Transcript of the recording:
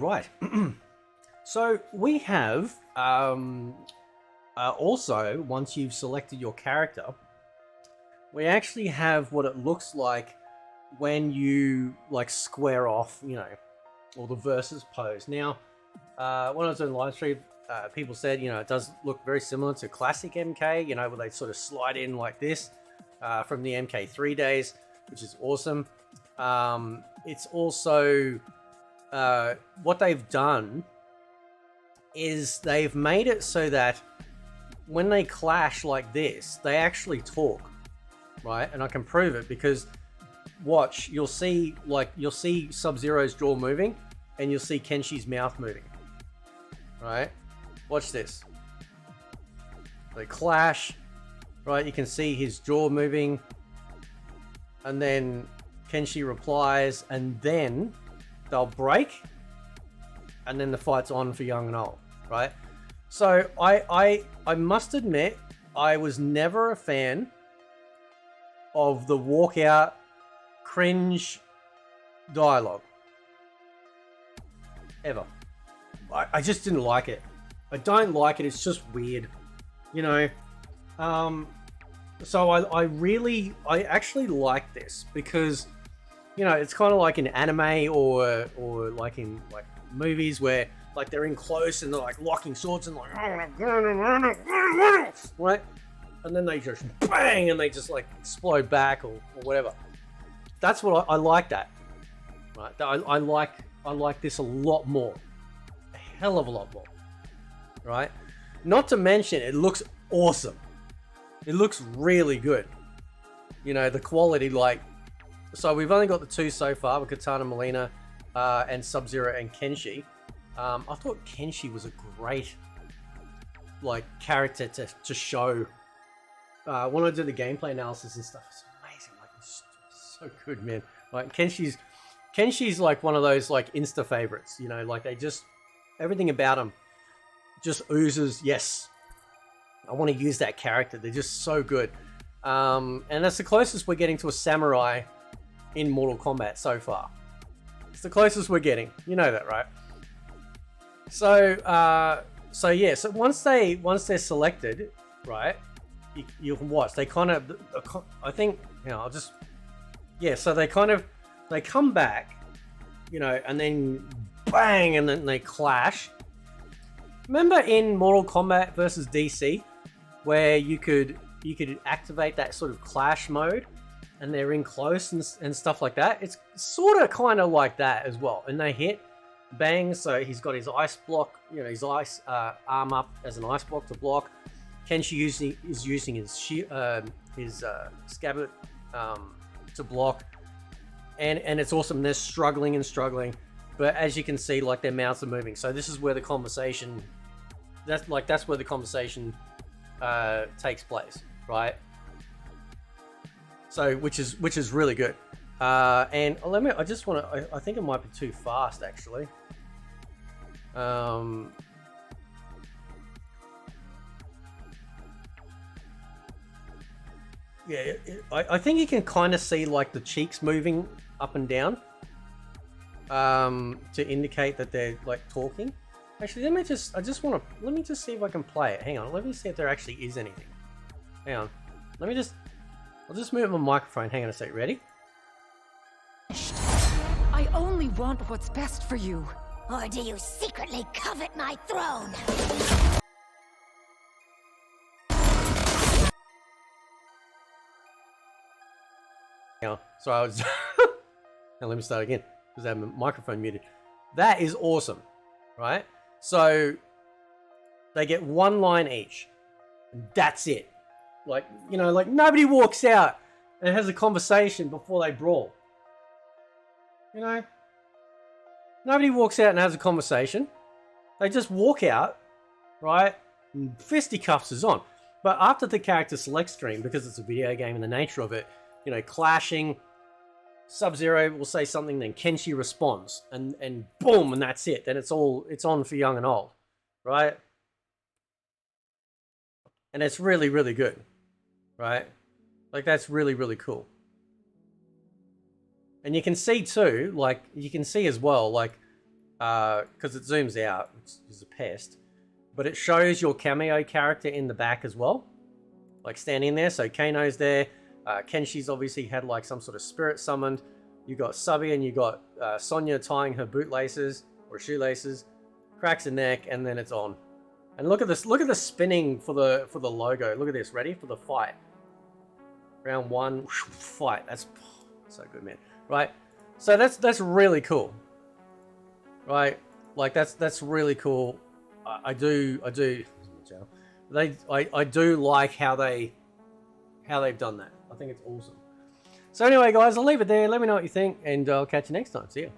right. So we have also, once you've selected your character, we actually have what it looks like when you like square off, you know, or the versus pose. Now, when I was doing live stream, people said, you know, it does look very similar to classic MK, you know, where they sort of slide in like this from the MK3 days, which is awesome. It's also what they've done is they've made it so that when they clash like this, they actually talk, right? And I can prove it because watch, you'll see Sub-Zero's jaw moving and you'll see Kenshi's mouth moving, right? Watch this. They clash, right? You can see his jaw moving and then Kenshi replies and then they'll break and then the fight's on for young and old, right? So I must admit, I was never a fan of the walkout cringe dialogue. Ever. I just didn't like it. I don't like it, it's just weird. You know? So I actually like this because, you know, it's kind of like in anime or like in like movies where like they're in close and they're like locking swords and like right, and then they just bang and they just like explode back or whatever. That's what I like that, right? I like this a lot more, a hell of a lot more, right? Not to mention it looks awesome. It looks really good. You know, the quality, like, so we've only got the two so far with Katana Melina and Sub-Zero and Kenshi. I thought Kenshi was a great like character to show. When I did the gameplay analysis and stuff, it's amazing. Like, it's so good, man. Like Kenshi's like one of those like Insta favorites. You know, like they just, everything about him just oozes, yes, I want to use that character. They're just so good. And that's the closest we're getting to a samurai in Mortal Kombat so far. It's the closest we're getting. You know that, right? So, yeah. So once they're selected, right, you can watch. They kind of, I think, you know, so they come back, you know, and then bang, and then they clash. Remember in Mortal Kombat versus DC, where you could activate that sort of clash mode, and they're in close and stuff like that. It's sort of kind of like that as well. And they hit, bang. So he's got his ice block, you know, his ice arm up as an ice block to block. Kenshi is using his scabbard to block, and it's awesome. They're struggling, but as you can see, like their mouths are moving. So this is where the conversation. That's where the conversation takes place, right? So which is really good. And I just want to. I think it might be too fast, actually. Yeah, I think you can kind of see like the cheeks moving up and down to indicate that they're like talking. Actually, let me just see if I can play it. Hang on, let me see if there actually is anything. Hang on, I'll just move my microphone. Hang on a sec, ready? I only want what's best for you. Or do you secretly covet my throne? Hang on, so I was... Now let me start again, because I have my microphone muted. That is awesome, right? So, they get one line each. And that's it. Like, you know, like nobody walks out and has a conversation before they brawl. You know? Nobody walks out and has a conversation. They just walk out, right? And fisticuffs is on. But after the character select screen, because it's a video game and the nature of it, you know, clashing, Sub-Zero will say something, then Kenshi responds, and boom, and that's it. Then it's on for young and old, right? And it's really, really good, right? Like, that's really, really cool. And you can see too, like, you can see as well, like, because it zooms out, which is a pest. But it shows your cameo character in the back as well, like standing there. So Kano's there. Kenshi's obviously had like some sort of spirit summoned. You got Subby and you got Sonya tying her bootlaces or shoelaces, cracks her neck, and then it's on. And look at this! Look at the spinning for the logo. Look at this. Ready for the fight? Round 1, fight. That's so good, man. Right. So that's really cool. Right. Like that's really cool. I do. I do like how they've done that. I think it's awesome. So anyway, guys, I'll leave it there. Let me know what you think, and I'll catch you next time. See ya.